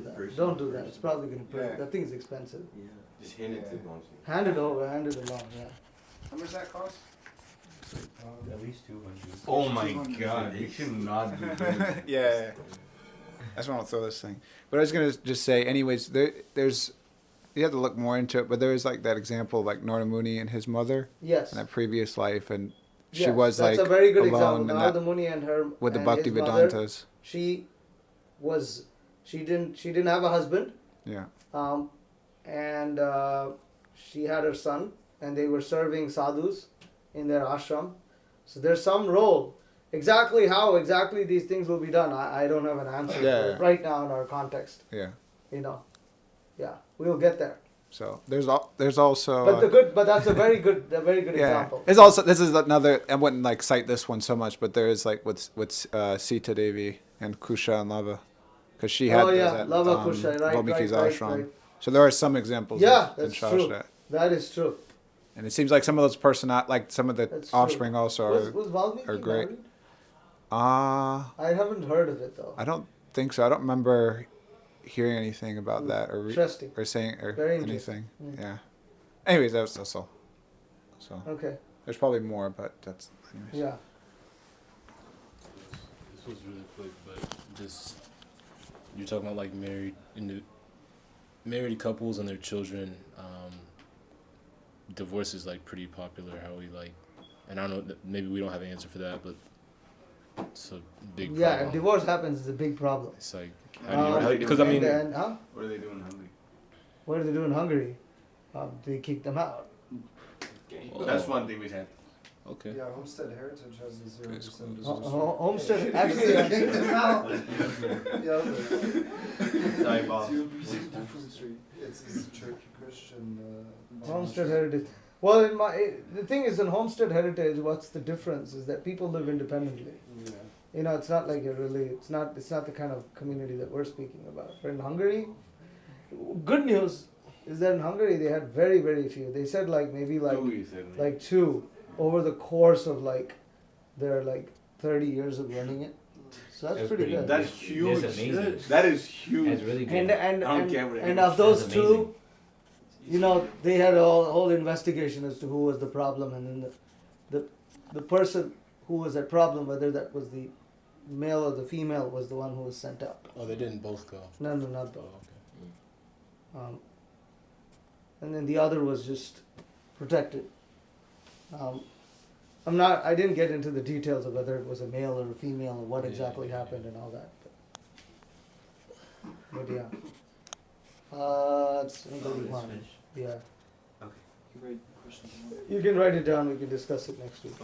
that. Don't do that. It's probably going to break. That thing's expensive. Yeah. Just hand it to Bonsi. Hand it over, hand it along, yeah. how much does that cost? At least 200. Oh my 200. god, you should not be doing Yeah. I just want to throw this thing. But I was gonna just say, anyways, there's you have to look more into it. But there was like that example, like Narada Muni and his mother Yes. in that previous life, and she Yes, was that's like a very good example. alone in Narada that, Muni and her with the and Bhakti his mother, Vedantas. she didn't have a husband, Yeah. and she had her son, and they were serving sadhus in their ashram. So there's some role. Exactly how these things will be done, I don't have an answer for Yeah. it right now in our context. Yeah. Yeah, we'll get there. So there's also. But that's a very good yeah. example. It's also, this is another. I wouldn't like cite this one so much, but there is like with Sita Devi and Kusha and Lava, because she had Lava Kusha, right, Valmiki's right. So there are some examples. Yeah, in that's true. Shastra. That is true. And it seems like some of those like some of the That's true. offspring also Was Valmiki are great. married? I haven't heard of it though. don't think so. I don't remember hearing anything about that Interesting. or saying or Very anything. interesting. Yeah. Anyways, that's all. So Okay. there's probably more, but that's. Anyways. Yeah. This was really quick, but just you're talking about like married couples and their children. Divorce is like pretty popular. How we like, and I don't know. Maybe we don't have an answer for that, but it's a big Yeah, problem. if divorce happens, it's a big problem. It's like because I mean, What do they do in Hungary? What do they do in Hungary? They kick them out. That's one thing we had. okay. Yeah, Homestead Heritage has a 0% Homestead actually. Sorry, boss. It's Church Christian. Homestead Heritage. Well, the thing is, in Homestead Heritage, what's the difference is that people live independently. Yeah. It's not like it's not the kind of community that we're speaking about. But in Hungary, good news is that in Hungary they had very, very few. They said like maybe like Two, you said, right? like two over the course of like their like 30 years of running it. So that's pretty good. That's huge. That's amazing. That is huge. That's really good. And I don't care what and anyone of those That's two, amazing. you know, they had a whole investigation as to who was the problem, and then the person who was at problem, whether that was the male or the female, was the one who was sent out. Oh, they didn't both go. No, not Oh, both. okay. And then the other was just protected. I didn't get into the details of whether it was a male or a female and what exactly happened and all that. But yeah. It's English. Yeah. You can write it down. We can discuss it next week.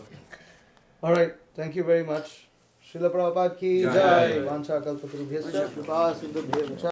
All right. Thank you very much. Srila Prabhupada ki Jai. jai. Vancha kalpatarubhyascha kripa sindhubhya